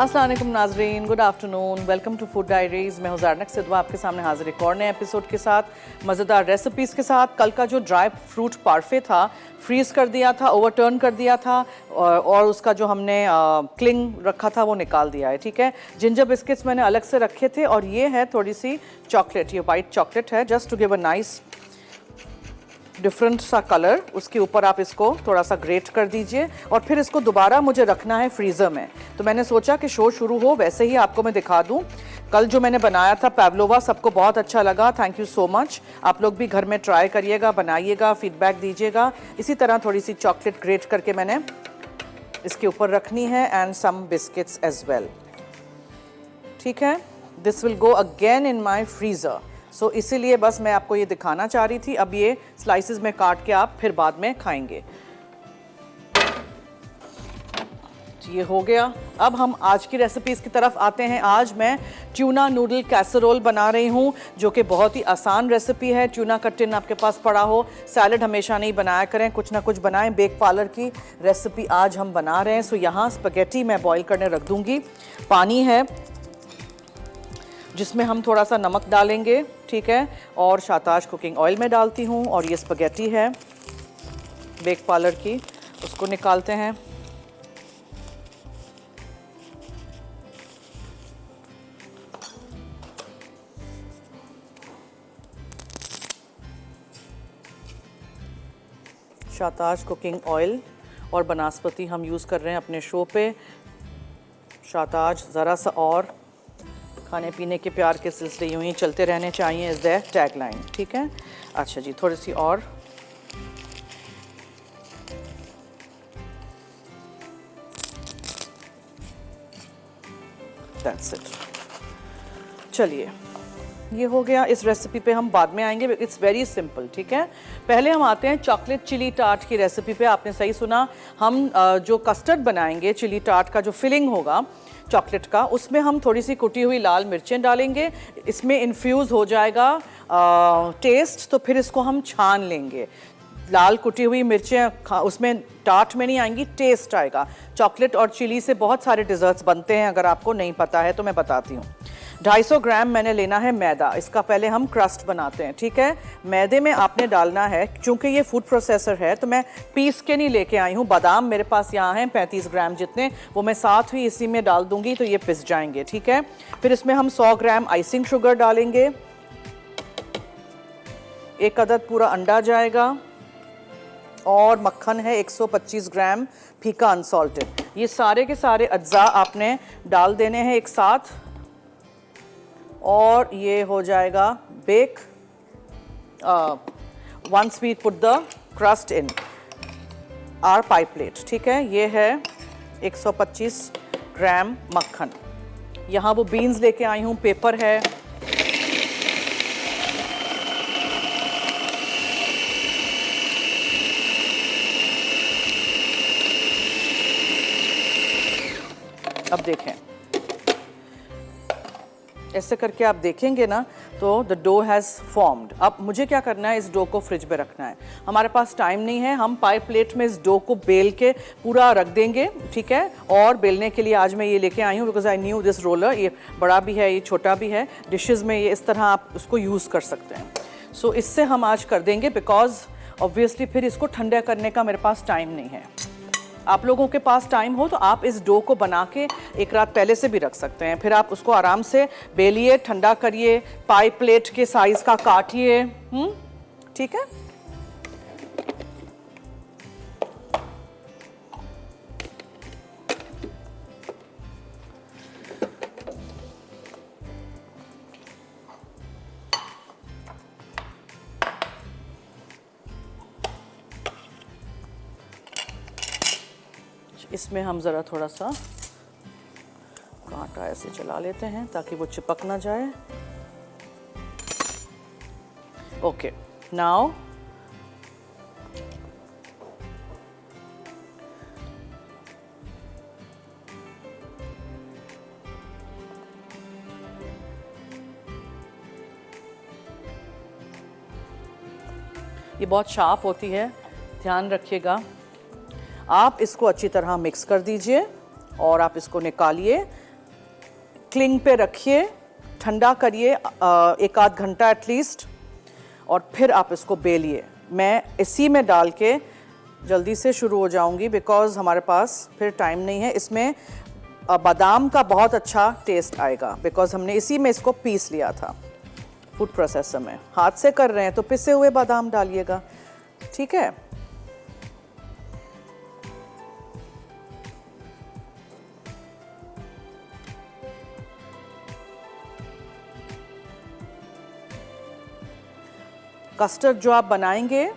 अस्सलाम वालेकुम नाजरीन, good afternoon, welcome to Food Diaries. मैं हूं ज़ारनक सिद्दवा आपके सामने हाजिर एक और नए एपिसोड के साथ, मज़ेदार रेसिपीज़ के साथ। कल का जो ड्राई फ्रूट पार्फे था, फ्रीज़ कर दिया था, ओवरटर्न कर दिया था और उसका जो हमने क्लिंग रखा था वो निकाल दिया है, ठीक है। जिंजर बिस्किट्स मैंने अलग से रखे थे और ये है थोड़ी सी चॉकलेट, ये वाइट चॉकलेट है, just to give a nice different सा कलर। उसके ऊपर आप इसको थोड़ा सा ग्रेट कर दीजिए और फिर इसको दोबारा मुझे रखना है फ्रीज़र में। तो मैंने सोचा कि शो शुरू हो वैसे ही आपको मैं दिखा दूं। कल जो मैंने बनाया था पैवलोवा, सबको बहुत अच्छा लगा, थैंक यू सो मच। आप लोग भी घर में ट्राई करिएगा, बनाइएगा, फीडबैक दीजिएगा। इसी तरह थोड़ी सी चॉकलेट ग्रेट करके मैंने इसके ऊपर रखनी है and some biscuits as well, ठीक है। This will go again in my freezer. So इसीलिए बस मैं आपको ये दिखाना चाह रही थी। अब ये स्लाइसेस में काट के आप फिर बाद में खाएंगे। ये हो गया। अब हम आज की रेसिपीज़ की तरफ आते हैं। आज मैं ट्यूना नूडल कैसरोल बना रही हूँ, जो कि बहुत ही आसान रेसिपी है। ट्यूना का टिन आपके पास पड़ा हो, सैलड हमेशा नहीं बनाया करें, कुछ ना कुछ बनाएं। बेक पार्लर की रेसिपी आज हम बना रहे हैं। सो यहाँ स्पगेटी मैं बॉईल करने रख दूँगी। पानी है जिसमें हम थोड़ा सा नमक डालेंगे, ठीक है, और शाताज कुकिंग ऑयल में डालती हूँ। और ये स्पगेटी है बेक पार्लर की, उसको निकालते हैं। शाताज कुकिंग ऑयल और बनास्पति हम यूज़ कर रहे हैं अपने शो पे। शाताज ज़रा सा और, खाने पीने के प्यार के सिलसिले यूं ही चलते रहने चाहिए, इज़ द टैगलाइन, ठीक है। अच्छा जी, थोड़ी सी और, दैट्स इट। चलिए, ये हो गया। इस रेसिपी पे हम बाद में आएंगे, इट्स वेरी सिंपल, ठीक है। पहले हम आते हैं चॉकलेट चिली टार्ट की रेसिपी पे। आपने सही सुना, हम जो कस्टर्ड बनाएंगे चिली टार्ट का, जो फिलिंग होगा चॉकलेट का, उसमें हम थोड़ी सी कुटी हुई लाल मिर्चें डालेंगे। इसमें इन्फ्यूज़ हो जाएगा टेस्ट, तो फिर इसको हम छान लेंगे। लाल कुटी हुई मिर्चें उसमें टार्ट में नहीं आएंगी, टेस्ट आएगा। चॉकलेट और चिली से बहुत सारे डिज़र्ट्स बनते हैं, अगर आपको नहीं पता है तो मैं बताती हूँ। 250 ग्राम मैंने लेना है मैदा। इसका पहले हम क्रस्ट बनाते हैं, ठीक है। मैदे में आपने डालना है, चूंकि ये फूड प्रोसेसर है तो मैं पीस के नहीं लेके आई हूँ। बादाम मेरे पास यहाँ हैं 35 ग्राम जितने, वो मैं साथ ही इसी में डाल दूंगी तो ये पिस जाएंगे, ठीक है। फिर इसमें हम 100 ग्राम आइसिंग शुगर डालेंगे। 1 अदद पूरा अंडा जाएगा और मक्खन है 125 ग्राम फीका अनसॉल्टेड। ये सारे के सारे अज्जा आपने डाल देने हैं एक साथ और ये हो जाएगा bake once we put the crust in our pie plate, ठीक है। ये है 125 ग्राम मक्खन। यहाँ वो बीन्स लेके आई हूँ, पेपर है, अब देखें ऐसे करके आप देखेंगे ना तो द डो हैज़ फॉर्म्ड। अब मुझे क्या करना है, इस डो को फ्रिज में रखना है। हमारे पास टाइम नहीं है, हम पाई प्लेट में इस डो को बेल के पूरा रख देंगे, ठीक है। और बेलने के लिए आज मैं ये लेके आई हूँ because I knew this roller. ये बड़ा भी है, ये छोटा भी है। डिशेज़ में ये इस तरह आप उसको यूज़ कर सकते हैं। सो इससे हम आज कर देंगे बिकॉज ऑब्वियसली फिर इसको ठंडा करने का मेरे पास टाइम नहीं है। आप लोगों के पास टाइम हो तो आप इस डो को बना के एक रात पहले से भी रख सकते हैं। फिर आप उसको आराम से बेलिए, ठंडा करिए, पाई प्लेट के साइज का काटिए, ठीक है। इसमें हम ज़रा थोड़ा सा कांटा ऐसे चला लेते हैं ताकि वो चिपक ना जाए। ओके, नाउ ये बहुत शार्प होती है, ध्यान रखिएगा। आप इसको अच्छी तरह मिक्स कर दीजिए और आप इसको निकालिए क्लिंग पे रखिए, ठंडा करिए 1 आध घंटा एटलीस्ट, और फिर आप इसको बेलिए। मैं इसी में डाल के जल्दी से शुरू हो जाऊंगी बिकॉज हमारे पास फिर टाइम नहीं है। इसमें बादाम का बहुत अच्छा टेस्ट आएगा बिकॉज हमने इसी में इसको पीस लिया था फूड प्रोसेसर में। हाथ से कर रहे हैं तो पिसे हुए बादाम डालिएगा, ठीक है। कस्टर्ड जो आप बनाएंगे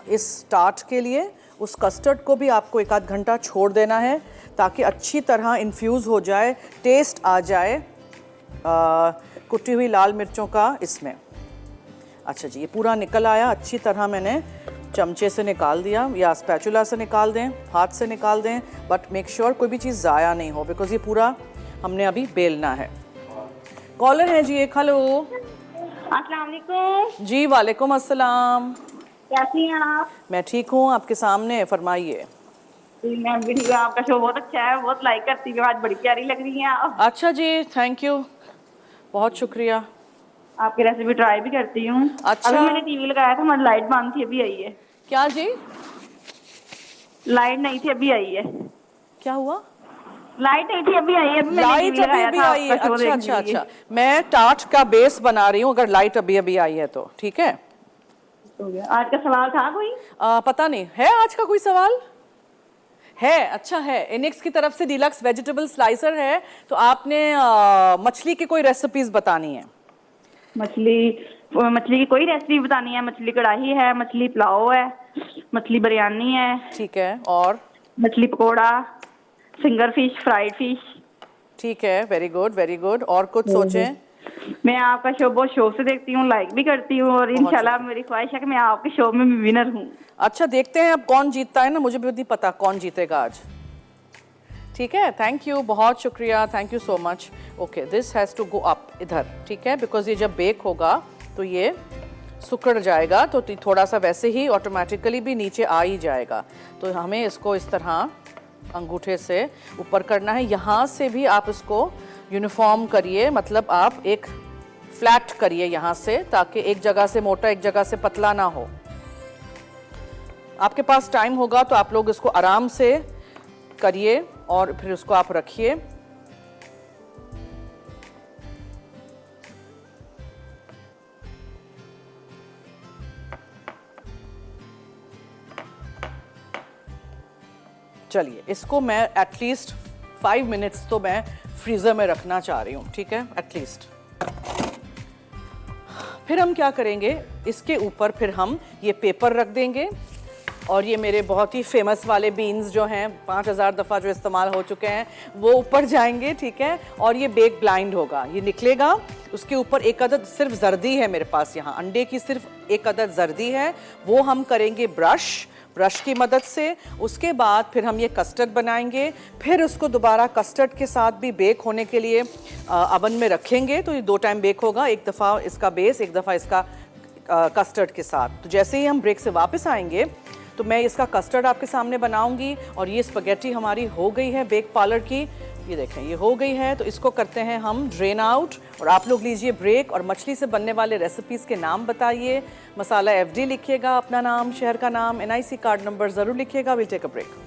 इस स्टार्ट के लिए, उस कस्टर्ड को भी आपको 1 आध घंटा छोड़ देना है ताकि अच्छी तरह इन्फ्यूज़ हो जाए, टेस्ट आ जाए कुटी हुई लाल मिर्चों का इसमें। अच्छा जी, ये पूरा निकल आया अच्छी तरह। मैंने चमचे से निकाल दिया या स्पैचुला से निकाल दें, हाथ से निकाल दें, बट मेक श्योर कोई भी चीज़ ज़ाया नहीं हो बिकॉज ये पूरा हमने अभी बेलना है। कॉलर है जी एक। हेलो, अस्सलाम वालेकुम। जी वालेकुम अस्सलाम। कैसी हैं आप? मैं ठीक हूँ, आपके सामने, फरमाइए। मैं भी ठीक हूँ। आपका शो बहुत अच्छा है, बहुत लाइक करती हूँ। आज बड़ी प्यारी लग रही हैं आप। अच्छा जी, थैंक यू, बहुत शुक्रिया। आपकी रेसिपी ट्राई भी करती हूँ। अच्छा। अभी मैंने टीवी लगाया था, हमारी लाइट बंद थी, अभी आई है। क्या जी? लाइट नहीं थी, अभी आई है। क्या हुआ? लाइट नहीं थी, अभी आई है। अभी मैंने लाइट टीवी लगाया अभी था आई है। आपका शो अच्छा देखने अच्छा के लिए। अच्छा, मैं टार्ट का बेस बना रही हूँ, अगर लाइट अभी अभी आई है तो ठीक है। हो गया। आज का सवाल था कोई? पता नहीं है आज का कोई सवाल है। अच्छा है, इनिक्स की तरफ से डिलक्स वेजिटेबल स्लाइसर है, तो आपने मछली की कोई रेसिपीज बतानी है? मछली की कोई रेसिपी बतानी है? मछली कढ़ाई है, मछली पुलाव है, मछली बिरयानी है, ठीक है, और मछली pakora, finger fish, fried fish. ठीक है, वेरी गुड वेरी गुड। और कुछ सोचें। मैं आपका शो बहुत शौक से देखती हूँ, लाइक भी करती हूँ, और इंशाल्लाह मेरी ख्वाहिश है कि मैं आपके शो में भी विनर हूँ। अच्छा, देखते हैं अब कौन जीतता है ना, मुझे भी नहीं पता कौन जीतेगा आज। ठीक है, थैंक यू, बहुत शुक्रिया, thank you so much. Okay, this has to go up इधर, ठीक है, बिकॉज ये जब बेक होगा तो ये सुकड़ जाएगा, तो थोड़ा सा वैसे ही ऑटोमेटिकली भी नीचे आ ही जाएगा। तो हमें इसको इस तरह अंगूठे से ऊपर करना है। यहाँ से भी आप इसको यूनिफॉर्म करिए, मतलब आप एक फ्लैट करिए यहाँ से, ताकि एक जगह से मोटा एक जगह से पतला ना हो। आपके पास टाइम होगा तो आप लोग इसको आराम से करिए और फिर उसको आप रखिए। चलिए, इसको मैं एटलीस्ट 5 मिनट्स तो मैं फ्रीज़र में रखना चाह रही हूँ, ठीक है, एटलीस्ट। फिर हम क्या करेंगे, इसके ऊपर फिर हम ये पेपर रख देंगे, और ये मेरे बहुत ही फेमस वाले बीन्स जो हैं 5000 दफ़ा जो इस्तेमाल हो चुके हैं वो ऊपर जाएंगे, ठीक है। और ये बेक ब्लाइंड होगा, ये निकलेगा। उसके ऊपर एक अदद सिर्फ जर्दी है मेरे पास, यहाँ अंडे की सिर्फ एक अदद जर्दी है, वो हम करेंगे ब्रश की मदद से। उसके बाद फिर हम ये कस्टर्ड बनाएंगे, फिर उसको दोबारा कस्टर्ड के साथ भी बेक होने के लिए अवन में रखेंगे। तो ये 2 टाइम बेक होगा, एक दफ़ा इसका बेस, एक दफ़ा इसका कस्टर्ड के साथ। तो जैसे ही हम ब्रेक से वापस आएंगे तो मैं इसका कस्टर्ड आपके सामने बनाऊंगी। और ये स्पगेटी हमारी हो गई है बेक पार्लर की, ये देखें ये हो गई है। तो इसको करते हैं हम ड्रेन आउट, और आप लोग लीजिए ब्रेक। और मछली से बनने वाले रेसिपीज़ के नाम बताइए, मसाला FD लिखिएगा, अपना नाम, शहर का नाम, NIC कार्ड नंबर ज़रूर लिखिएगा। Will take a break.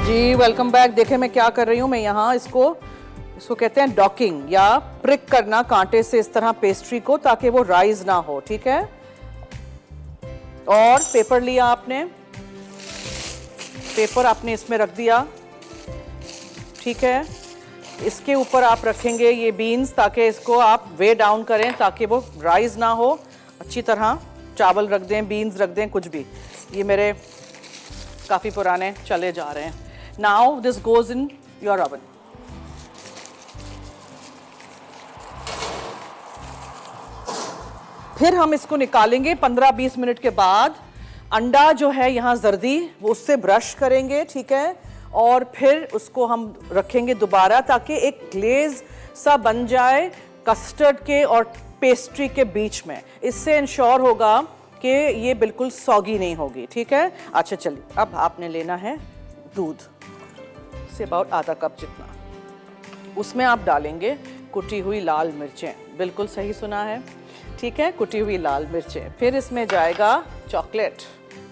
जी वेलकम बैक। देखें मैं क्या कर रही हूँ, मैं यहाँ इसको कहते हैं डॉकिंग या प्रिक करना कांटे से इस तरह पेस्ट्री को, ताकि वो राइज ना हो, ठीक है। और पेपर लिया आपने, पेपर आपने इसमें रख दिया, ठीक है। इसके ऊपर आप रखेंगे ये बीन्स, ताकि इसको आप वे डाउन करें ताकि वो राइज ना हो। अच्छी तरह चावल रख दें, बीन्स रख दें, कुछ भी। ये मेरे काफ़ी पुराने चले जा रहे हैं। Now this goes in your oven. फिर हम इसको निकालेंगे 15-20 मिनट के बाद। अंडा जो है यहाँ जर्दी, वो उससे ब्रश करेंगे, ठीक है। और फिर उसको हम रखेंगे दोबारा ताकि एक ग्लेज सा बन जाए कस्टर्ड के और पेस्ट्री के बीच में। इससे इंश्योर होगा कि ये बिल्कुल सॉगी नहीं होगी, ठीक है। अच्छा चलिए, अब आपने लेना है दूध से अबाउट आधा कप जितना, उसमें आप डालेंगे कुटी हुई लाल मिर्चें, बिल्कुल सही सुना है, ठीक है, कुटी हुई लाल मिर्चें। फिर इसमें जाएगा चॉकलेट,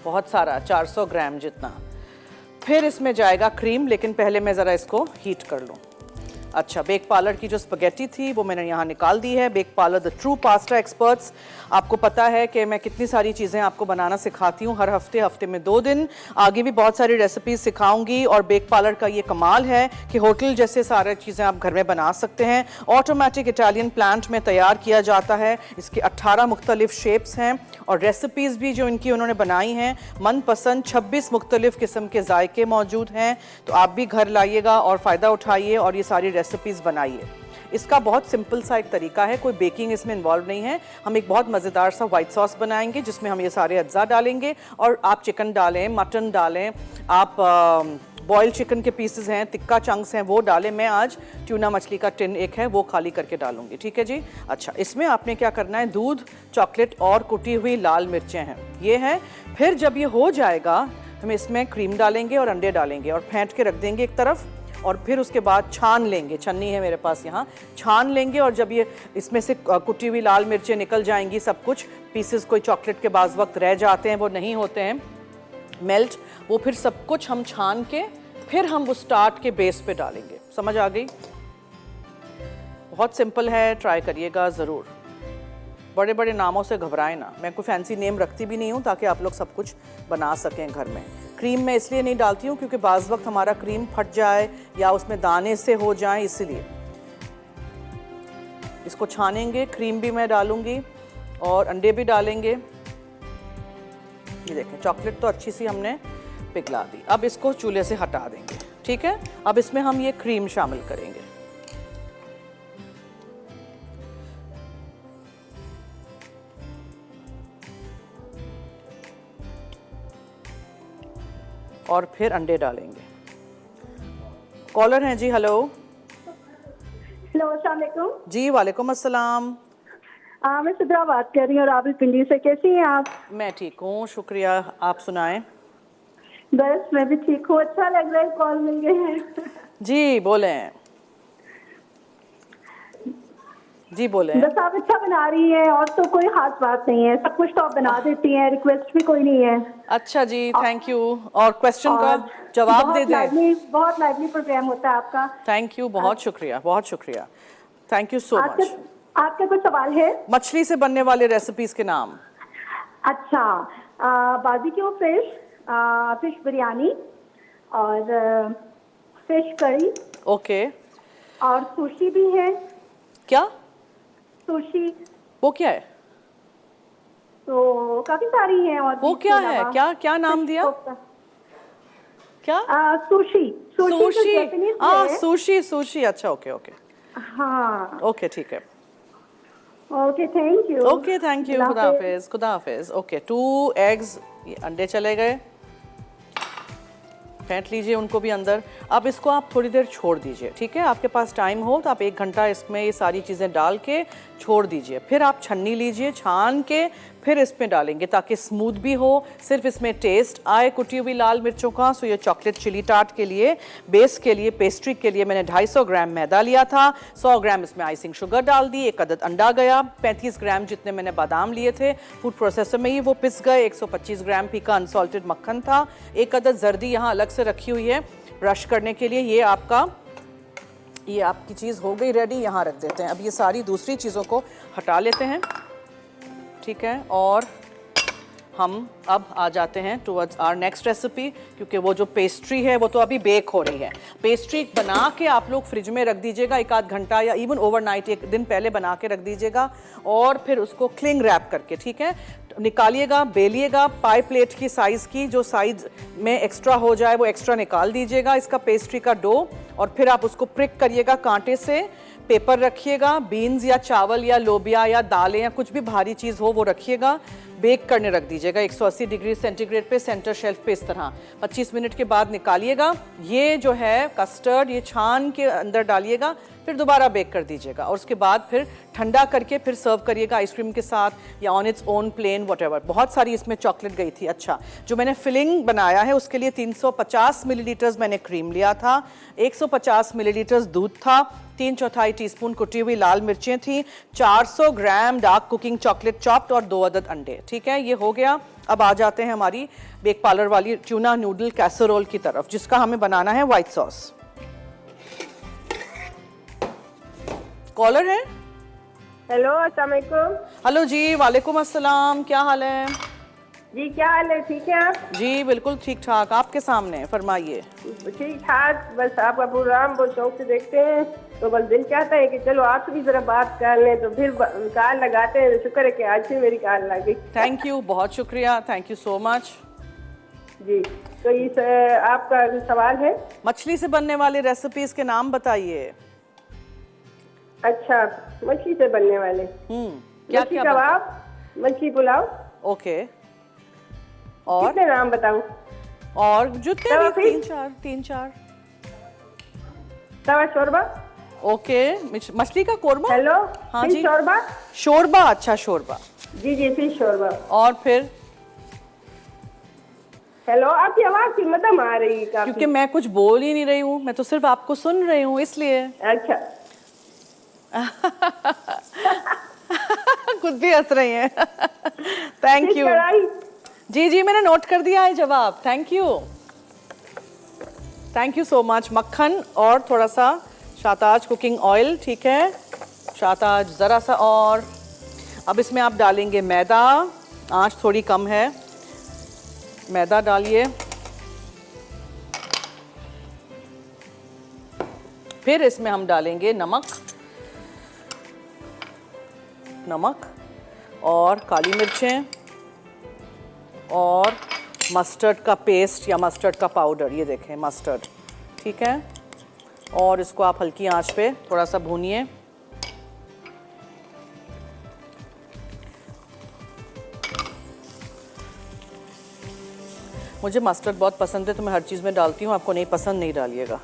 बहुत सारा 400 ग्राम जितना। फिर इसमें जाएगा क्रीम, लेकिन पहले मैं ज़रा इसको हीट कर लूँ। अच्छा, बेक पार्लर की जो स्पगेटी थी वो मैंने यहाँ निकाल दी है। Bake Parlor the true pasta experts, आपको पता है कि मैं कितनी सारी चीज़ें आपको बनाना सिखाती हूँ हर हफ्ते, हफ्ते में 2 दिन। आगे भी बहुत सारी रेसिपीज सिखाऊंगी। और बेक पार्लर का ये कमाल है कि होटल जैसे सारी चीज़ें आप घर में बना सकते हैं। ऑटोमेटिक इटालियन प्लांट में तैयार किया जाता है। इसके 18 मुख्तलिफ शेप्स हैं और रेसिपीज़ भी जो इनकी उन्होंने बनाई हैं मनपसंद 26 मुख्तलिफ किस्म के जायके मौजूद हैं। तो आप भी घर लाइएगा और फ़ायदा उठाइए और ये सारी रेसिपीज़ बनाइए। इसका बहुत सिंपल सा एक तरीका है, कोई बेकिंग इसमें इन्वॉल्व नहीं है। हम एक बहुत मज़ेदार सा वाइट सॉस बनाएंगे जिसमें हम ये सारे अज्जा डालेंगे और आप चिकन डालें, मटन डालें, आप बॉयल चिकन के पीसेस हैं, टिक्का चंक्स हैं, वो डालें। मैं आज ट्यूना मछली का टिन एक है वो खाली करके डालूंगी, ठीक है जी। अच्छा, इसमें आपने क्या करना है, दूध, चॉकलेट और कुटी हुई लाल मिर्चें हैं, ये है। फिर जब ये हो जाएगा हम इसमें क्रीम डालेंगे और अंडे डालेंगे और फेंट के रख देंगे एक तरफ। और फिर उसके बाद छान लेंगे, छन्नी है मेरे पास यहाँ, छान लेंगे। और जब ये इसमें से कुटी हुई लाल मिर्चें निकल जाएंगी, सब कुछ पीसेस कोई चॉकलेट के बाज़ वक्त रह जाते हैं, वो नहीं होते हैं मेल्ट, वो फिर सब कुछ हम छान के फिर हम वो स्टार्ट के बेस पे डालेंगे। समझ आ गई? बहुत सिंपल है, ट्राई करिएगा ज़रूर। बड़े बड़े नामों से घबराएं ना, मैं कोई फैंसी नेम रखती भी नहीं हूँ ताकि आप लोग सब कुछ बना सकें घर में। क्रीम मैं इसलिए नहीं डालती हूँ क्योंकि बाज़ वक्त हमारा क्रीम फट जाए या उसमें दाने से हो जाए, इसलिए इसको छानेंगे। क्रीम भी मैं डालूंगी और अंडे भी डालेंगे। ये देखें, चॉकलेट तो अच्छी सी हमने पिघला दी। अब इसको चूल्हे से हटा देंगे, ठीक है। अब इसमें हम ये क्रीम शामिल करेंगे। और फिर अंडे डालेंगे। कॉलर हैं जी, हेलो। हेलो, अस्सलाम वालेकुम। जी वालेकुम अस्सलाम। मैं सुधरा बात कर रही हूँ रावलपिंडी से। कैसी हैं आप? मैं ठीक हूँ, शुक्रिया। आप सुनाएं। बस मैं भी ठीक हूँ। अच्छा लग रहा है, कॉल मिल गए हैं। जी बोलें, जी बोलें। बस आप अच्छा बना रही हैं और तो कोई खास बात नहीं है, सब कुछ तो आप बना देती हैं, रिक्वेस्ट भी कोई नहीं है। अच्छा जी, थैंक यू। और क्वेश्चन का जवाब दे दें। बहुत लाइवली प्रोग्राम होता है आपका। थैंक यू, बहुत शुक्रिया, बहुत शुक्रिया, थैंक यू सो मच। आपका कुछ सवाल है? मछली से बनने वाले रेसिपीज के नाम। अच्छा, बारबेक्यू फिश, फिश बिरयानी और फिश करी। ओके। और सुशी भी है। क्या? सुशी वो क्या है? तो काफी सारी हैं। और वो क्या है? क्या क्या नाम दिया? क्या? सुशी। सुशी। Sushi, sushi. अच्छा, ओके ओके। हाँ, ओके, ठीक है। Okay, thank you. Okay, thank you. खुदा हाफिज, खुदा हाफिज। ओके, 2 एग्स, ये अंडे चले गए, फेंट लीजिए उनको भी अंदर। अब इसको आप थोड़ी देर छोड़ दीजिए, ठीक है। आपके पास टाइम हो तो आप 1 घंटा इसमें ये सारी चीज़ें डाल के छोड़ दीजिए। फिर आप छन्नी लीजिए, छान के फिर इसमें डालेंगे ताकि स्मूथ भी हो, सिर्फ इसमें टेस्ट आए कुटी हुई लाल मिर्चों का। सो ये चॉकलेट चिली टार्ट के लिए, बेस के लिए, पेस्ट्री के लिए मैंने 250 ग्राम मैदा लिया था, 100 ग्राम इसमें आइसिंग शुगर डाल दी, 1 अदद अंडा गया, 35 ग्राम जितने मैंने बादाम लिए थे फूड प्रोसेसर में ही वो पिस गए, 125 ग्राम फीका अनसॉल्टेड मक्खन था, 1 अदद जर्दी यहाँ अलग से रखी हुई है ब्रश करने के लिए। ये आपकी चीज़ हो गई रेडी, यहाँ रख देते हैं। अब ये सारी दूसरी चीज़ों को हटा लेते हैं, ठीक है। और हम अब आ जाते हैं टुवर्ड्स आवर नेक्स्ट रेसिपी, क्योंकि वो जो पेस्ट्री है वो तो अभी बेक हो रही है। पेस्ट्री बना के आप लोग फ्रिज में रख दीजिएगा 1 आध घंटा या इवन ओवरनाइट, 1 दिन पहले बना के रख दीजिएगा और फिर उसको क्लिंग रैप करके, ठीक है, निकालिएगा, बेलिएगा पाई प्लेट की साइज़ की, जो साइज में एक्स्ट्रा हो जाए वो एक्स्ट्रा निकाल दीजिएगा इसका पेस्ट्री का डो। और फिर आप उसको प्रिक करिएगा कांटे से, पेपर रखिएगा, बीन्स या चावल या लोबिया या दालें या कुछ भी भारी चीज़ हो वो रखिएगा, बेक करने रख दीजिएगा 180 डिग्री सेंटीग्रेड पे सेंटर शेल्फ पे इस तरह। 25 मिनट के बाद निकालिएगा। ये जो है कस्टर्ड ये छान के अंदर डालिएगा, फिर दोबारा बेक कर दीजिएगा और उसके बाद फिर ठंडा करके फिर सर्व करिएगा आइसक्रीम के साथ या on its own plain whatever. बहुत सारी इसमें चॉकलेट गई थी। अच्छा, जो मैंने फिलिंग बनाया है उसके लिए 350 मिलीलीटर्स मैंने क्रीम लिया था, 150 मिलीलीटर्स दूध था, 3/4 टीस्पून कुटी हुई लाल मिर्चें थी, 400 ग्राम डार्क कुकिंग चॉकलेट चॉप्ड और 2 अदद अंडे। ठीक है, ये हो गया। अब आ जाते हैं हमारी बेक पार्लर वाली ट्यूना नूडल कैसरोल की तरफ, जिसका हमें बनाना है व्हाइट सॉस। कॉलर है। हेलो, अस्सलाम वालेकुम। हेलो जी, वालेकुम अस्सलाम, क्या हाल है? जी क्या हाल है, ठीक है आप? जी बिल्कुल ठीक ठाक, आपके सामने फरमाइए। ठीक ठाक, बस आपका प्रोग्राम बहुत शौक से देखते हैं, तो बस दिल चाहता है कि चलो आपसे भी जरा बात कर लें, तो फिर कॉल लगाते हैं। शुक्र है कि आज से मेरी कॉल लगी। थैंक यू, बहुत शुक्रिया, थैंक यू सो मच। जी, तो इस आपका सवाल है? मछली से बनने वाली रेसिपीज के नाम बताइए। अच्छा, मछली से बनने वाले क्या मछली क्या कबाब, मछली पुलाव। ओके, और कितने नाम बताऊं? और जितने तवा भी फिश? तीन चार। तवा शोरबा। ओके, मछली का कोरमा। हेलो, हाँ फिश जी। शोरबा। शोरबा, अच्छा शोरबा। जी जी, फिश शोरबा। और फिर हेलो, आपकी आवाज की मदम आ रही है काफी। क्योंकि मैं कुछ बोल ही नहीं रही हूँ, मैं तो सिर्फ आपको सुन रही हूँ इसलिए। अच्छा। खुद भी हंस रही हैं। Thank you. जी जी, मैंने नोट कर दिया है जवाब। Thank you so much. मक्खन और थोड़ा सा शाहताज कुकिंग ऑयल, ठीक है, शाहताज ज़रा सा। और अब इसमें आप डालेंगे मैदा, आंच थोड़ी कम है, मैदा डालिए। फिर इसमें हम डालेंगे नमक और काली मिर्चें और मस्टर्ड का पेस्ट या मस्टर्ड का पाउडर, ये देखें मस्टर्ड, ठीक है। और इसको आप हल्की आंच पे थोड़ा सा भूनिए। मुझे मस्टर्ड बहुत पसंद है तो मैं हर चीज़ में डालती हूँ, आपको नहीं पसंद नहीं डालिएगा।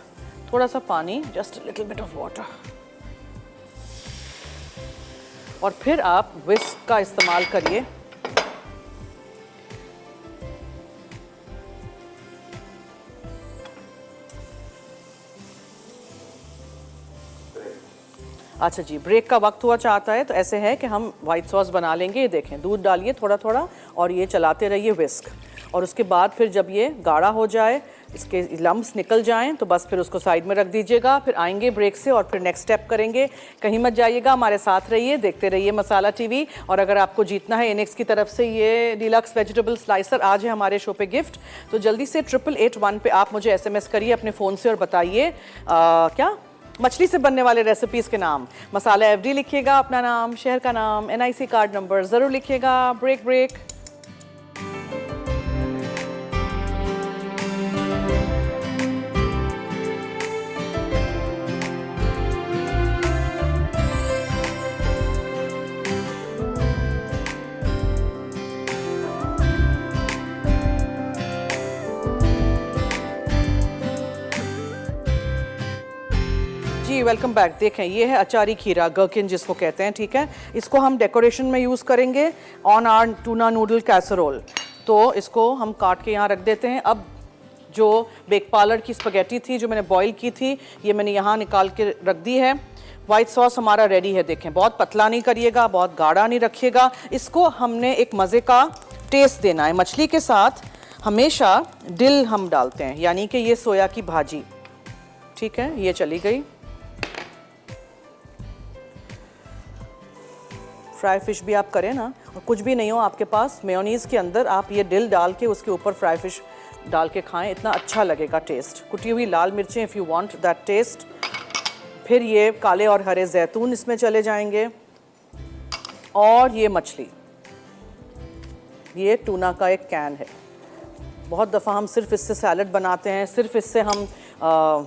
थोड़ा सा पानी, just little bit of water. और फिर आप विस्क का इस्तेमाल करिए। अच्छा जी, ब्रेक का वक्त हुआ चाहता है तो ऐसे है कि हम वाइट सॉस बना लेंगे। ये देखें, दूध डालिए थोड़ा थोड़ा और ये चलाते रहिए विस्क। और उसके बाद फिर जब ये गाढ़ा हो जाए, इसके लम्ब्स निकल जाएं, तो बस फिर उसको साइड में रख दीजिएगा। फिर आएंगे ब्रेक से और फिर नेक्स्ट स्टेप करेंगे। कहीं मत जाइएगा, हमारे साथ रहिए, देखते रहिए मसाला टीवी। और अगर आपको जीतना है इनेक्स की तरफ से ये डीलक्स वेजिटेबल स्लाइसर, आज है हमारे शो पे गिफ्ट, तो जल्दी से 8881 पे आप मुझे SMS करिए अपने फ़ोन से और बताइए क्या मछली से बनने वाले रेसिपीज़ के नाम। मसाला FD लिखिएगा, अपना नाम, शहर का नाम, NIC कार्ड नंबर ज़रूर लिखिएगा। ब्रेक। जी वेलकम बैक। देखें, ये है अचारी खीरा, गर्किन जिसको कहते हैं, ठीक है। इसको हम डेकोरेशन में यूज़ करेंगे on our tuna noodle casserole. तो इसको हम काट के यहाँ रख देते हैं। अब जो बेक पार्लर की स्पगेटी थी जो मैंने बॉईल की थी, ये मैंने यहाँ निकाल के रख दी है। वाइट सॉस हमारा रेडी है। देखें, बहुत पतला नहीं करिएगा, बहुत गाढ़ा नहीं रखिएगा। इसको हमने एक मज़े का टेस्ट देना है। मछली के साथ हमेशा डिल हम डालते हैं, यानी कि ये सोया की भाजी, ठीक है। ये चली गई। फ्राई फिश भी आप करें ना, और कुछ भी नहीं हो आपके पास, मेयोनीज़ के अंदर आप ये डिल डाल के उसके ऊपर फ्राई फिश डाल के खाएं, इतना अच्छा लगेगा टेस्ट। कुटी हुई लाल मिर्चें, if you want that taste. फिर ये काले और हरे जैतून इसमें चले जाएंगे। और ये मछली, ये टूना का एक कैन है। बहुत दफ़ा हम सिर्फ इससे सैलड बनाते हैं, सिर्फ इससे हम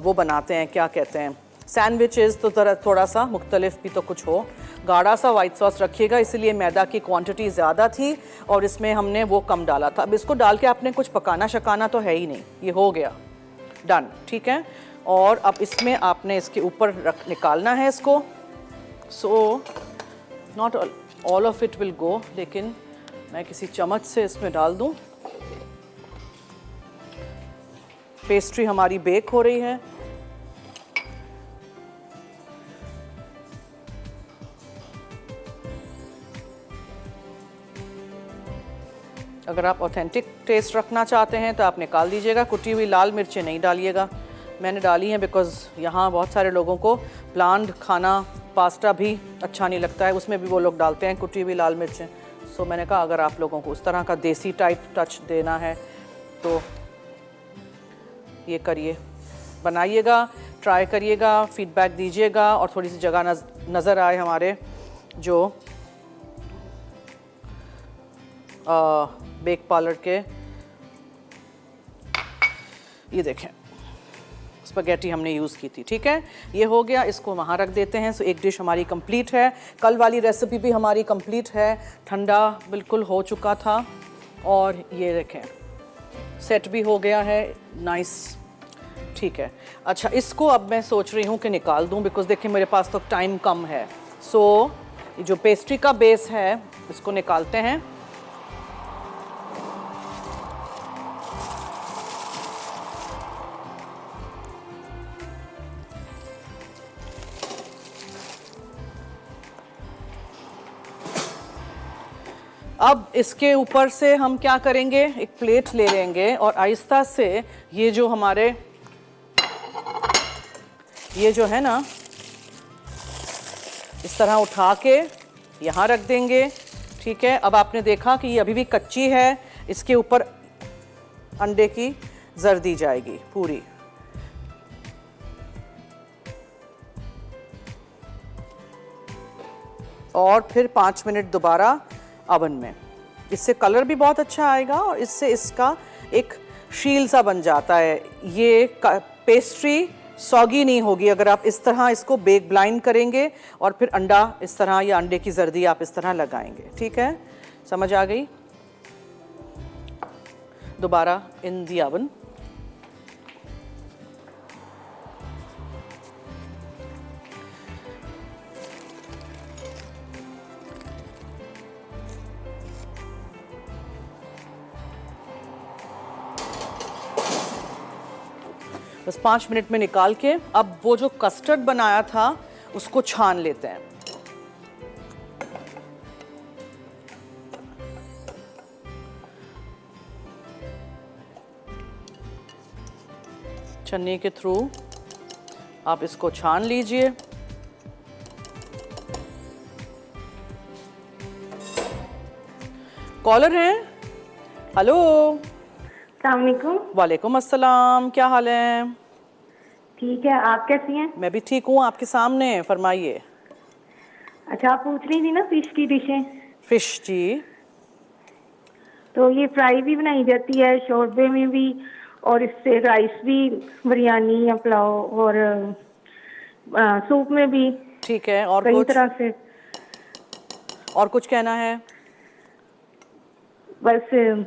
वो बनाते हैं, क्या कहते हैं, सैंडविचेस तो थोड़ा सा मुख्तलिफ भी तो कुछ हो। गाढ़ा सा वाइट सॉस रखिएगा, इसलिए मैदा की क्वांटिटी ज़्यादा थी और इसमें हमने वो कम डाला था। अब इसको डाल के आपने कुछ पकाना शकाना तो है ही नहीं, ये हो गया डन, ठीक है। और अब इसमें आपने इसके ऊपर निकालना है इसको। So not all of it will go, लेकिन मैं किसी चम्मच से इसमें डाल दूं। पेस्ट्री हमारी बेक हो रही है। अगर आप ऑथेंटिक टेस्ट रखना चाहते हैं तो आप निकाल दीजिएगा, कुटी हुई लाल मिर्चें नहीं डालिएगा। मैंने डाली हैं बिकॉज़ यहाँ बहुत सारे लोगों को ब्लांड खाना पास्ता भी अच्छा नहीं लगता है, उसमें भी वो लोग डालते हैं कुटी हुई लाल मिर्चें। सो मैंने कहा अगर आप लोगों को उस तरह का देसी टाइप टच देना है तो ये करिए, बनाइएगा, ट्राई करिएगा, फीडबैक दीजिएगा। और थोड़ी सी जगह नज़र आए हमारे जो बेक पार्लर के, ये देखें स्पैगेटी हमने यूज़ की थी, ठीक है। ये हो गया, इसको वहाँ रख देते हैं। सो एक डिश हमारी कंप्लीट है। कल वाली रेसिपी भी हमारी कंप्लीट है, ठंडा बिल्कुल हो चुका था और ये देखें सेट भी हो गया है, नाइस, ठीक है। अच्छा, इसको अब मैं सोच रही हूँ कि निकाल दूँ बिकॉज़ देखिए मेरे पास तो टाइम कम है। सो जो पेस्ट्री का बेस है इसको निकालते हैं। अब इसके ऊपर से हम क्या करेंगे, एक प्लेट ले लेंगे और आहिस्ता से ये जो हमारे ये जो है ना इस तरह उठा के यहाँ रख देंगे, ठीक है। अब आपने देखा कि ये अभी भी कच्ची है, इसके ऊपर अंडे की जर दी जाएगी पूरी। और फिर 5 मिनट दोबारा अवन में, इससे कलर भी बहुत अच्छा आएगा और इससे इसका एक शील सा बन जाता है। ये पेस्ट्री सॉगी नहीं होगी अगर आप इस तरह इसको बेक ब्लाइंड करेंगे और फिर अंडा इस तरह या अंडे की जर्दी आप इस तरह लगाएंगे, ठीक है। समझ आ गई? दोबारा इन दी अवन। बस 5 मिनट में निकाल के अब वो जो कस्टर्ड बनाया था उसको छान लेते हैं। छन्नी के थ्रू आप इसको छान लीजिए। कॉलर है, हेलो। अस्सलाम वालेकुम। वालेकुम अस्सलाम, क्या हाल है? ठीक है, आप कैसी हैं? मैं भी ठीक हूँ, आपके सामने, फरमाइए। अच्छा, आप पूछ रही थी ना फिश की डिशें। फिश जी, तो ये फ्राई भी बनाई जाती है, शोरबे में भी, और इससे राइस भी, बिरयानी या पुलाव, और सूप में भी, ठीक है। और कई कुछ तरह से। और कुछ कहना है? बस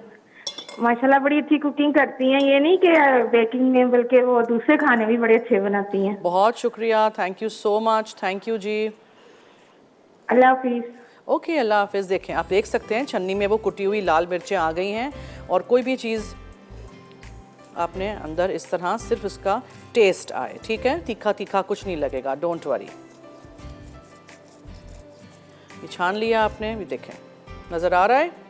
माशाल्लाह बड़ी अच्छी कुकिंग करती हैं, ये नहीं कि बेकिंग में, बल्कि वो दूसरे खाने भी बड़े अच्छे बनाती हैं। बहुत शुक्रिया, thank you so much, thank you जी। अल्लाह हाफिज़। ओके, अल्लाह हाफिज़। देखें, आप देख सकते हैं छन्नी में वो कुटी हुई लाल मिर्चें आ गई हैं और कोई भी चीज़ आपने अंदर इस तरह सिर्फ इसका टेस्ट आए, ठीक है। तीखा तीखा कुछ नहीं लगेगा, डोंट वरी। ये छान लिया आपने, भी देखें नज़र आ रहा है।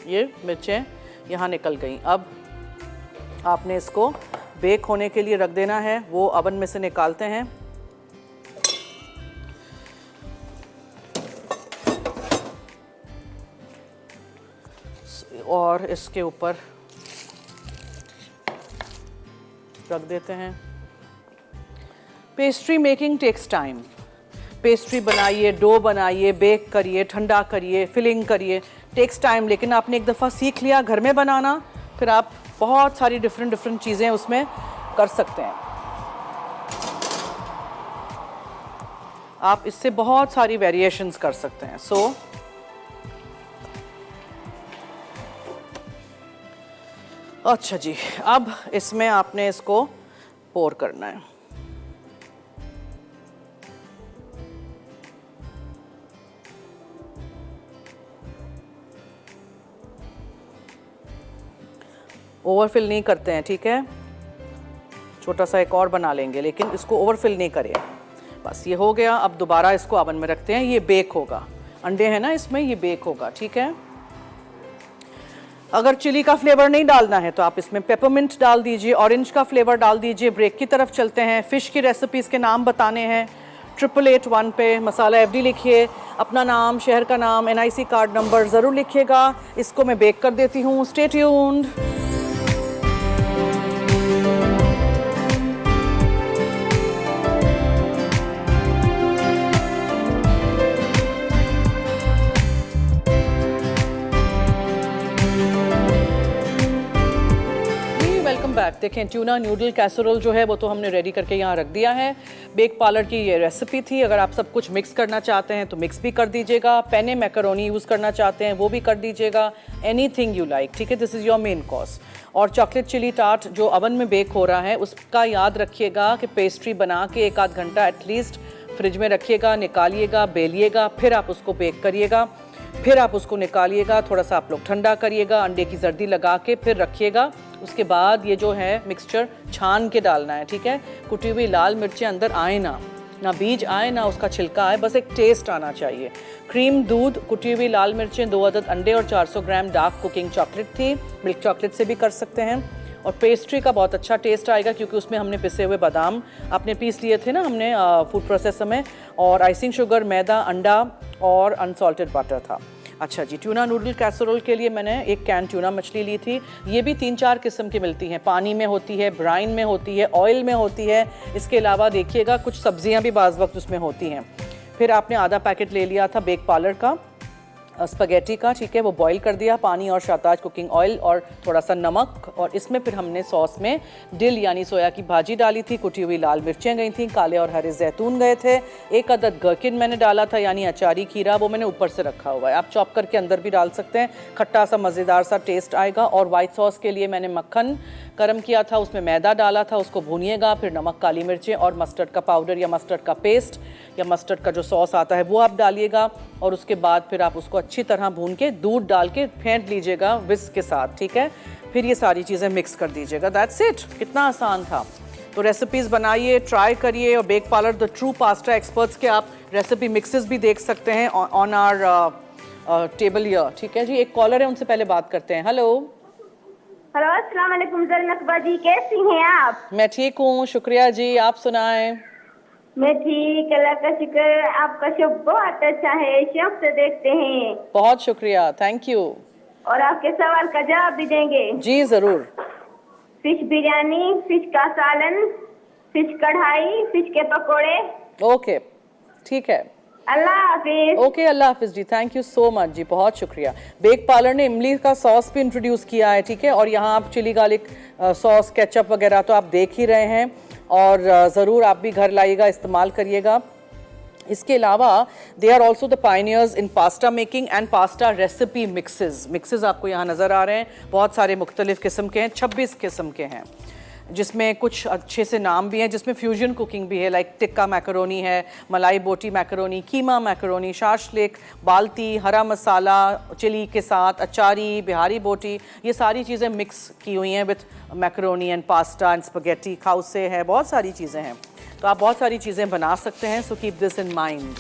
ये मिर्चें यहाँ निकल गई। अब आपने इसको बेक होने के लिए रख देना है। वो अवन में से निकालते हैं। और इसके ऊपर रख देते हैं। Pastry making takes time. Pastry बनाइए, डो बनाइए, बेक करिए, ठंडा करिए, फिलिंग करिए, टेक्स टाइम। लेकिन आपने एक दफ़ा सीख लिया घर में बनाना, फिर आप बहुत सारी डिफरेंट चीज़ें उसमें कर सकते हैं। आप इससे बहुत सारी वेरिएशंस कर सकते हैं। सो अच्छा जी, अब इसमें आपने इसको पोर करना है। ओवरफिल नहीं करते हैं, ठीक है, छोटा सा एक और बना लेंगे, लेकिन इसको ओवरफिल नहीं करें। बस ये हो गया। अब दोबारा इसको ओवन में रखते हैं, ये बेक होगा। अंडे हैं ना इसमें, ये बेक होगा, ठीक है। अगर चिली का फ्लेवर नहीं डालना है तो आप इसमें पेपरमिंट डाल दीजिए, ऑरेंज का फ्लेवर डाल दीजिए। ब्रेक की तरफ चलते हैं। फ़िश की रेसिपीज़ के नाम बताने हैं। 8881 पे मसाला FD लिखिए, अपना नाम, शहर का नाम, NIC कार्ड नंबर ज़रूर लिखिएगा। इसको मैं बेक कर देती हूँ। Stay tuned. बैक देखें, ट्यूना नूडल कैसरोल जो है वो तो हमने रेडी करके यहाँ रख दिया है। बेक पार्लर की ये रेसिपी थी। अगर आप सब कुछ मिक्स करना चाहते हैं तो मिक्स भी कर दीजिएगा। पेने मैकरोनी यूज़ करना चाहते हैं वो भी कर दीजिएगा। एनीथिंग यू लाइक, ठीक है। This is your main course. और चॉकलेट चिली टार्ट जो ओवन में बेक हो रहा है उसका याद रखिएगा कि पेस्ट्री बना के 1 आध घंटा एटलीस्ट फ्रिज में रखिएगा, निकालिएगा, बेलिएगा, फिर आप उसको बेक करिएगा, फिर आप उसको निकालिएगा, थोड़ा सा आप लोग ठंडा करिएगा, अंडे की जर्दी लगा के फिर रखिएगा। उसके बाद ये जो है मिक्सचर छान के डालना है, ठीक है। कुटी हुई लाल मिर्चें अंदर आए ना बीज आए ना उसका छिलका आए, बस एक टेस्ट आना चाहिए। क्रीम, दूध, कुटी हुई लाल मिर्चें, 2 अदद अंडे और 400 ग्राम डार्क कुकिंग चॉकलेट थी। मिल्क चॉकलेट से भी कर सकते हैं। और पेस्ट्री का बहुत अच्छा टेस्ट आएगा क्योंकि उसमें हमने पिसे हुए बादाम आपने पीस लिए थे ना हमने फूड प्रोसेसर में, और आइसिंग शुगर, मैदा, अंडा और अनसॉल्टेड बटर था। अच्छा जी, ट्यूना नूडल कैसरोल के लिए मैंने 1 कैन ट्यूना मछली ली थी। ये भी 3-4 किस्म की मिलती हैं, पानी में होती है, ब्राइन में होती है, ऑयल में होती है। इसके अलावा देखिएगा कुछ सब्जियां भी बाज़ वक्त उसमें होती हैं। फिर आपने आधा पैकेट ले लिया था बेक पार्लर का स्पगेटी का, ठीक है, वो बॉईल कर दिया, पानी और शाताज कुकिंग ऑयल और थोड़ा सा नमक, और इसमें फिर हमने सॉस में डिल यानी सोया की भाजी डाली थी, कुटी हुई लाल मिर्चें गई थी, काले और हरे जैतून गए थे, 1 अदद गरकिन मैंने डाला था यानी अचारी खीरा, वो मैंने ऊपर से रखा हुआ है। आप चॉप करके अंदर भी डाल सकते हैं, खट्टा सा मज़ेदार सा टेस्ट आएगा। और वाइट सॉस के लिए मैंने मक्खन गरम किया था, उसमें मैदा डाला था, उसको भूनिएगा, फिर नमक, काली मिर्चें और मस्टर्ड का पाउडर या मस्टर्ड का पेस्ट या मस्टर्ड का जो सॉस आता है वो आप डालिएगा। और उसके बाद फिर आप उसको अच्छी तरह भून के दूध डाल के फेंट लीजिएगा विस्क के साथ, ठीक है। फिर ये सारी चीज़ें मिक्स कर दीजिएगा। That's it. कितना आसान था। तो रेसिपीज़ बनाइए, ट्राई करिए। और Bake Parlor the true pasta experts के आप रेसिपी मिक्सेस भी देख सकते हैं ऑन आवर टेबल ईयर, ठीक है जी। एक कॉलर है, उनसे पहले बात करते हैं। हेलो अस्सलाम वालेकुम ज़रनकबा जी, कैसी हैं आप? मैं ठीक हूँ, शुक्रिया जी, आप सुनाएं। मैं ठीक, अल्लाह का शुक्र। आपका शो बहुत अच्छा है, शौक से देखते हैं। बहुत शुक्रिया, थैंक यू। और आपके सवाल का जवाब भी देंगे जी ज़रूर। फिश बिरयानी, फिश का सालन, फिश कढ़ाई, फिश के पकोड़े। ओके, ठीक है, अल्लाह हाफिज। ओके, अल्लाह हाफिज जी, थैंक यू सो मच जी, बहुत शुक्रिया। बेक पार्लर ने इमली का सॉस भी इंट्रोड्यूस किया है, ठीक है। और यहाँ आप चिली गार्लिक सॉस, केचप वगैरह तो आप देख ही रहे हैं, और ज़रूर आप भी घर लाइएगा, इस्तेमाल करिएगा। इसके अलावा they are also the pioneers in pasta making and pasta recipe mixes आपको यहाँ नज़र आ रहे हैं। बहुत सारे मुख्तलिफ किस्म के हैं, 26 किस्म के हैं, जिसमें कुछ अच्छे से नाम भी हैं, जिसमें फ्यूजन कुकिंग भी है, लाइक टिक्का मैकरोनी है, मलाई बोटी मैकरोनी, कीमा मैकरोनी, शाशलिक, बाल्टी, हरा मसाला चिली के साथ, अचारी, बिहारी बोटी, ये सारी चीज़ें मिक्स की हुई हैं with macaroni and pasta and spaghetti, खाउसे है, बहुत सारी चीज़ें हैं। तो आप बहुत सारी चीज़ें बना सकते हैं, so keep this in mind.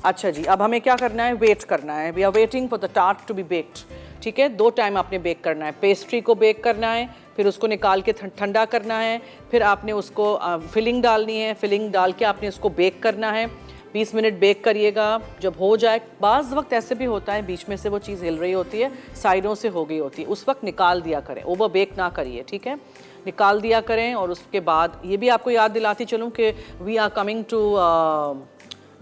अच्छा जी, अब हमें क्या करना है, वेट करना है। We are waiting for the tart to be baked, ठीक है। 2 टाइम आपने बेक करना है, पेस्ट्री को बेक करना है, फिर उसको निकाल के ठंडा करना है, फिर आपने उसको फिलिंग डालनी है, फिलिंग डाल के आपने उसको बेक करना है। 20 मिनट बेक करिएगा। जब हो जाए, बाज़ वक्त ऐसे भी होता है बीच में से वो चीज़ हिल रही होती है, साइडों से हो गई होती है, उस वक्त निकाल दिया करें, ओवर बेक ना करिए, ठीक है, निकाल दिया करें। और उसके बाद ये भी आपको याद दिलाती चलूँ कि we are coming to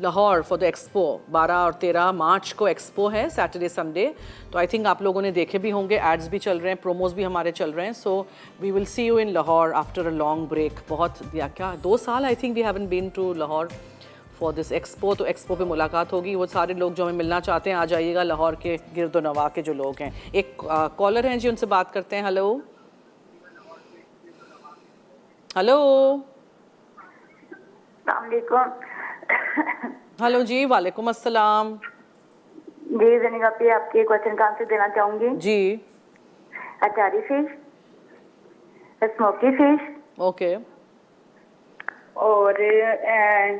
Lahore for the expo. 12 और 13 मार्च को एक्सपो है, सैटरडे संडे। तो आई थिंक आप लोगों ने देखे भी होंगे, एड्स भी चल रहे हैं, प्रोमोज भी हमारे चल रहे हैं। So we will see you in Lahore after a long break. बहुत क्या 2 साल I think we haven't been to Lahore for this expo. तो एक्सपो पे मुलाकात होगी, वो सारे लोग जो हमें मिलना चाहते हैं आ जाइएगा, लाहौर के गिरदो नवा के जो लोग हैं। एक कॉलर हैं जी, उनसे बात करते हैं। हेलो हेलो हेलो जी, वालेकुम अस्सलाम जी। जनीका आपी, आपके क्वेश्चन का आंसर देना चाहूंगी जी। अचारी फिश, स्मोकी फिश ओके। और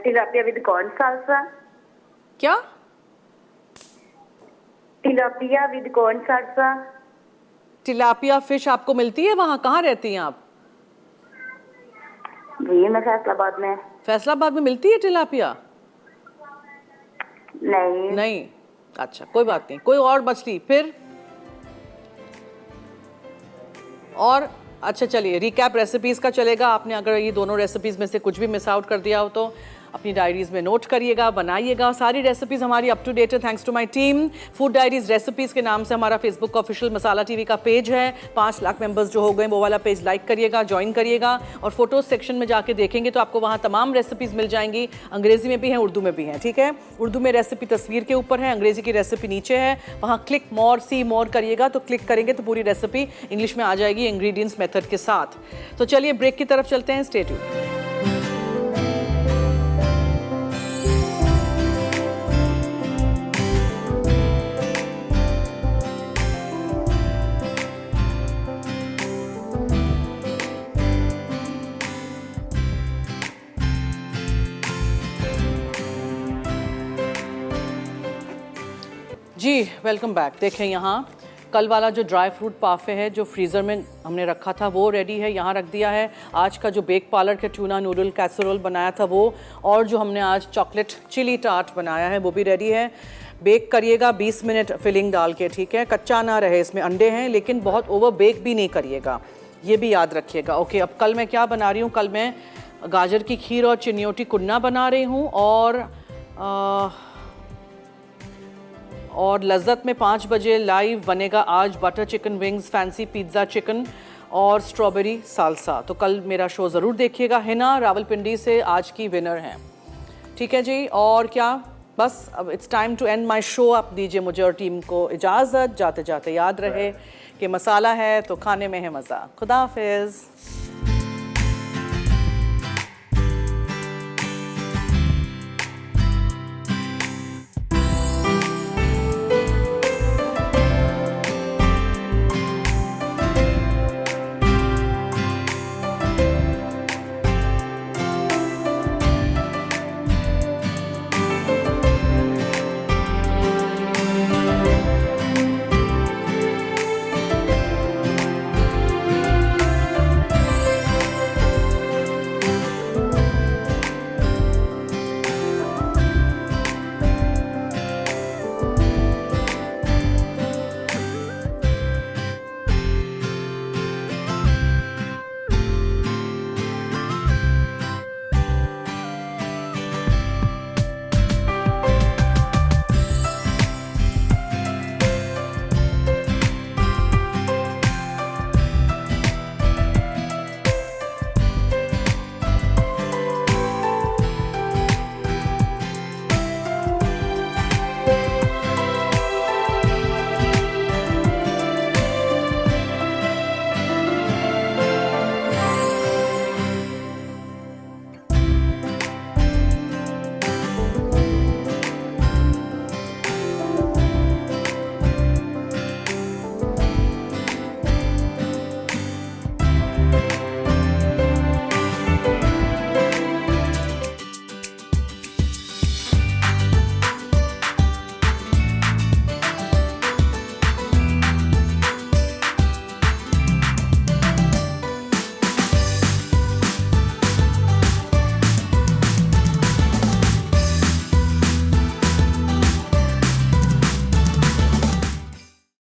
टिलापिया विद कॉर्न साल्सा। क्या? Tilapia with corn salsa. Tilapia fish आपको मिलती है वहाँ? कहाँ रहती हैं आप? जी मैं फैसलाबाद में। फैसलाबाद में मिलती है टिलापिया? नहीं नहीं, अच्छा कोई बात नहीं। कोई और मछली फिर? और अच्छा चलिए, रिकैप रेसिपीज का चलेगा। आपने अगर ये दोनों रेसिपीज में से कुछ भी मिस आउट कर दिया हो तो अपनी डायरीज में नोट करिएगा, बनाइएगा। सारी रेसिपीज हमारी अप टू डेट है, thanks to my team. Food Diaries recipes के नाम से हमारा फेसबुक का ऑफिशियल मसाला टीवी का पेज है। 5 लाख मेंबर्स जो हो गए वो वाला पेज लाइक करिएगा, ज्वाइन करिएगा, और फोटोज सेक्शन में जाके देखेंगे तो आपको वहाँ तमाम रेसिपीज मिल जाएंगी। अंग्रेजी में भी हैं, उर्दू में भी हैं, ठीक है। उर्दू में रेसिपी तस्वीर के ऊपर है, अंग्रेजी की रेसिपी नीचे है। वहाँ क्लिक मोर सी मोर करिएगा, तो क्लिक करेंगे तो पूरी रेसिपी इंग्लिश में आ जाएगी इंग्रेडिएंट्स मेथड के साथ। तो चलिए ब्रेक की तरफ चलते हैं, स्टे ट्यून्ड। जी वेलकम बैक। देखें यहाँ कल वाला जो ड्राई फ्रूट पाफे है जो फ्रीज़र में हमने रखा था वो रेडी है, यहाँ रख दिया है। आज का जो बेक पार्लर के ट्यूना नूडल कैसरोल बनाया था वो, और जो हमने आज चॉकलेट चिली टार्ट बनाया है वो भी रेडी है। बेक करिएगा 20 मिनट फिलिंग डाल के, ठीक है। कच्चा ना रहे, इसमें अंडे हैं लेकिन बहुत ओवर बेक भी नहीं करिएगा, ये भी याद रखिएगा। ओके, अब कल मैं क्या बना रही हूँ? कल मैं गाजर की खीर और चिनियोटी कुन्ना बना रही हूँ, और लज्जत में 5 बजे लाइव बनेगा आज butter chicken wings, fancy pizza chicken और स्ट्रॉबेरी सालसा। तो कल मेरा शो ज़रूर देखिएगा। हिना रावलपिंडी से आज की विनर हैं, ठीक है जी। और क्या, बस अब it's time to end my show. आप दीजिए मुझे और टीम को इजाज़त। जाते जाते याद रहे कि मसाला है तो खाने में है मज़ा। खुदा हाफिज़।